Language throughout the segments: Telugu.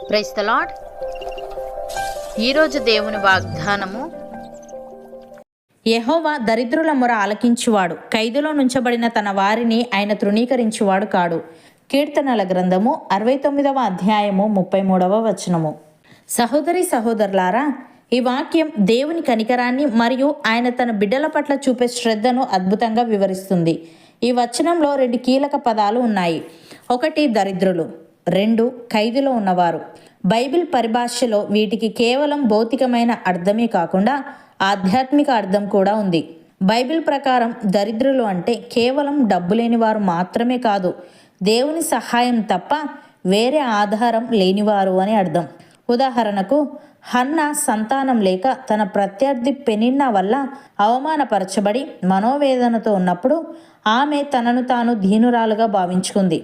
Praise the lord. ఈరోజు దేవుని వాగ్దానము, యెహోవా దరిద్రుల మొర ఆలకించువాడు, ఖైదులో నుంచబడిన తన వారిని ఆయన తృణీకరించువాడు కాడు. కీర్తనల గ్రంథము 69వ అధ్యాయము 33వ వచనము. సహోదరి సహోదరులారా, ఈ వాక్యం దేవుని కనికరాన్ని మరియు ఆయన తన బిడ్డల పట్ల చూపే శ్రద్ధను అద్భుతంగా వివరిస్తుంది. ఈ వచనంలో 2 కీలక పదాలు ఉన్నాయి. 1 దరిద్రులు, 2 ఖైదులో ఉన్నవారు. బైబిల్ పరిభాషలో వీటికి కేవలం భౌతికమైన అర్థమే కాకుండా ఆధ్యాత్మిక అర్థం కూడా ఉంది. బైబిల్ ప్రకారం దరిద్రులు అంటే కేవలం డబ్బు లేని వారు మాత్రమే కాదు, దేవుని సహాయం తప్ప వేరే ఆధారం లేనివారు అని అర్థం. ఉదాహరణకు, హన్నా సంతానం లేక తన ప్రత్యర్థి పెనిన్నా వల్ల అవమానపరచబడి మనోవేదనతో ఉన్నప్పుడు ఆమె తనను తాను దీనురాలుగా భావించుకుంది.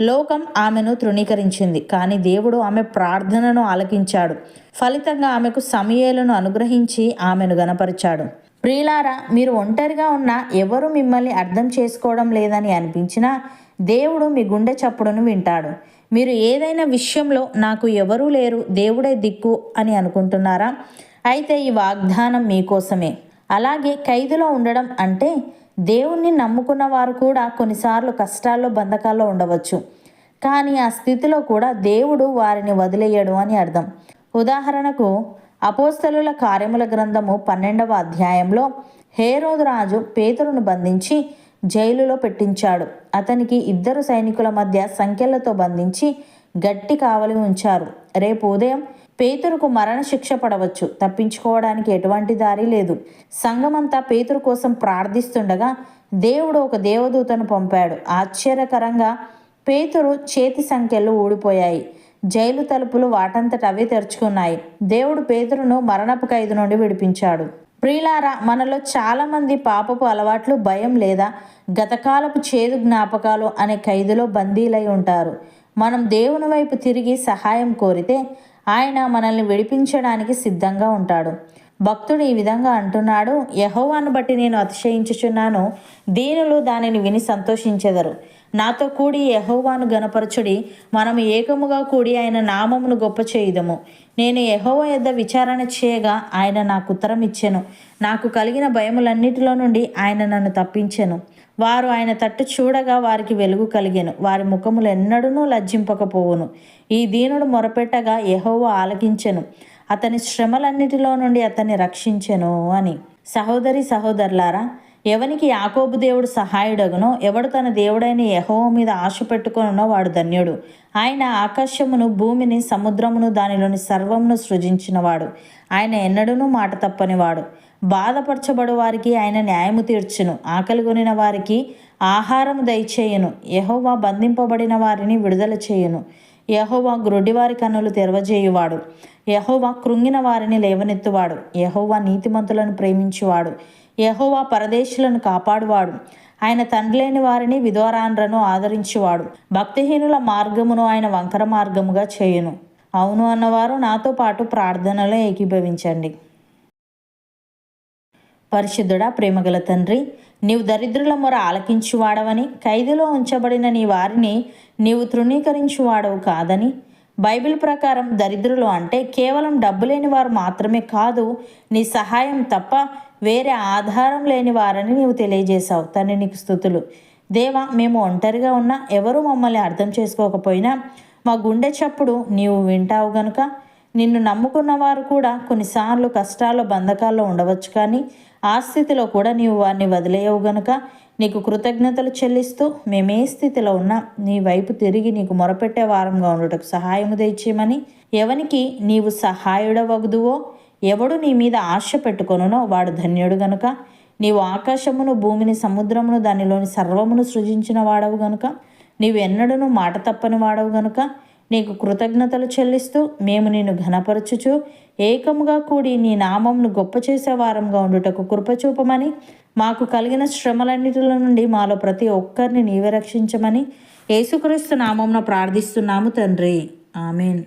లోకం ఆమెను తృణీకరించింది, కానీ దేవుడు ఆమె ప్రార్థనను ఆలకించాడు. ఫలితంగా ఆమెకు సమూయేలును అనుగ్రహించి ఆమెను గణపరిచాడు. ప్రియులారా, మీరు ఒంటరిగా ఉన్నా, ఎవరు మిమ్మల్ని అర్థం చేసుకోవడం లేదని అనిపించినా దేవుడు మీ గుండె చప్పుడును వింటాడు. మీరు ఏదైనా విషయంలో నాకు ఎవరూ లేరు, దేవుడే దిక్కు అని అనుకుంటున్నారా? అయితే ఈ వాగ్దానం మీకోసమే. అలాగే ఖైదులో ఉండడం అంటే దేవుణ్ణి నమ్ముకున్న వారు కూడా కొన్నిసార్లు కష్టాల్లో, బంధకాల్లో ఉండవచ్చు. కానీ ఆ స్థితిలో కూడా దేవుడు వారిని వదిలేయడు అని అర్థం. ఉదాహరణకు, అపోస్తలుల కార్యముల గ్రంథము 12వ అధ్యాయంలో హేరోదు రాజు పేతురును బంధించి జైలులో పెట్టించాడు. అతనికి 2 సైనికుల మధ్య సంకెళ్లతో బంధించి గట్టి కావలి ఉంచారు. రేపు ఉదయం పేతురుకు మరణశిక్ష పడవచ్చు. తప్పించుకోవడానికి ఎటువంటి దారి లేదు. సంఘమంతా పేతురు కోసం ప్రార్థిస్తుండగా దేవుడు ఒక దేవదూతను పంపాడు. ఆశ్చర్యకరంగా పేతురు చేతి సంకెళ్ళు ఊడిపోయాయి. జైలు తలుపులు వాటంతట అవే తెరుచుకున్నాయి. దేవుడు పేతురును మరణపు ఖైదు నుండి విడిపించాడు. ప్రియులారా, మనలో చాలామంది పాపపు అలవాట్లు, భయం లేదా గతకాలపు చేదు జ్ఞాపకాలు అనే ఖైదులో బందీలై ఉంటారు. మనం దేవుని వైపు తిరిగి సహాయం కోరితే ఆయన మనల్ని విడిపించడానికి సిద్ధంగా ఉంటాడు. భక్తుడు ఈ విధంగా అంటున్నాడు, యెహోవాను బట్టి నేను అతిశయించుచున్నాను, దీనులు దానిని విని సంతోషించెదరు. నాతో కూడి యెహోవాను గణపరచుడి, మనము ఏకముగా కూడి ఆయన నామమును గొప్ప చేయుదము. నేను యెహోవా యొద్ద విచారణ చేయగా ఆయన నాకు ఉత్తరం ఇచ్చెను. నాకు కలిగిన భయములన్నిటిలో నుండి ఆయన నన్ను తప్పించెను. వారు ఆయన తట్టు చూడగా వారికి వెలుగు కలిగెను, వారి ముఖములు ఎన్నడూనూ లజ్జింపకపోవును. ఈ దీనుడు మొరపెట్టగా యెహోవా ఆలకించెను, అతని శ్రమలన్నిటిలో నుండి అతన్ని రక్షించెను అని. సహోదరి సహోదరులారా, ఎవనికి యాకోబు దేవుడు సహాయుడగునో, ఎవడు తన దేవుడైన యెహోవా మీద ఆశ పెట్టుకొనునో వాడు ధన్యుడు. ఆయన ఆకాశమును, భూమిని, సముద్రమును, దానిలోని సర్వమును సృజించినవాడు. ఆయన ఎన్నడూనూ మాట తప్పనివాడు. బాధపరచబడు వారికి ఆయన న్యాయము తీర్చును, ఆకలిగొనిన వారికి ఆహారము దయచేయును. యెహోవా బంధింపబడిన వారిని విడుదల చేయును. యెహోవా గ్రుడ్డివారి కన్నులు తెరవజేయువాడు. యెహోవా కృంగిన వారిని లేవనెత్తువాడు. యెహోవా నీతిమంతులను ప్రేమించువాడు. యెహోవా పరదేశులను కాపాడువాడు. ఆయన తండ్రి లేని వారిని, విధవరాండ్రను ఆదరించువాడు. భక్తిహీనుల మార్గమును ఆయన వంకర మార్గముగా చేయును. అవును అన్నవారు నాతో పాటు ప్రార్థనలో ఏకీభవించండి. పరిశుద్ధుడా, ప్రేమగల తండ్రి, నీవు దరిద్రుల మొర ఆలకించువాడవని, ఖైదులో ఉంచబడిన నీ వారిని నీవు తృణీకరించువాడవు కాదని, బైబిల్ ప్రకారం దరిద్రులు అంటే కేవలం డబ్బు లేని వారు మాత్రమే కాదు, నీ సహాయం తప్ప వేరే ఆధారం లేని వారని నీవు తెలియజేశావు. తండ్రి, నీకు స్తుతులు. దేవా, మేము ఒంటరిగా ఉన్నా, ఎవరు మమ్మల్ని అర్థం చేసుకోకపోయినా మా గుండె చప్పుడు నీవు వింటావు గనుక, నిన్ను నమ్ముకున్న వారు కూడా కొన్నిసార్లు కష్టాల్లో, బంధకాల్లో ఉండవచ్చు. కానీ ఆ స్థితిలో కూడా నీవు వారిని వదిలేయవు గనుక నీకు కృతజ్ఞతలు చెల్లిస్తూ, మేమే స్థితిలో ఉన్నా నీ వైపు తిరిగి నీకు మొరపెట్టే వారంగా ఉండుటకు సహాయము దయచేయమని, ఎవనికి నీవు సహాయుడవగుదువో, ఎవడు నీ మీద ఆశ పెట్టుకొనునో వాడు ధన్యుడు గనుక, నీవు ఆకాశమును, భూమిని, సముద్రమును, దానిలోని సర్వమును సృజించిన వాడవు గనుక, నీవు ఎన్నడూనూ మాట తప్పని వాడవు గనుక నీకు కృతజ్ఞతలు చెల్లిస్తూ, మేము నిన్ను ఘనపరచుచు ఏకముగా కూడి నీ నామమును గొప్ప చేసే వారంగా ఉండుటకు కృపచూపమని, మాకు కలిగిన శ్రమలన్నిటిలో నుండి మాలో ప్రతి ఒక్కరిని నీవే రక్షించమని యేసుక్రీస్తు నామమున ప్రార్థిస్తున్నాము తండ్రి. ఆమేన్.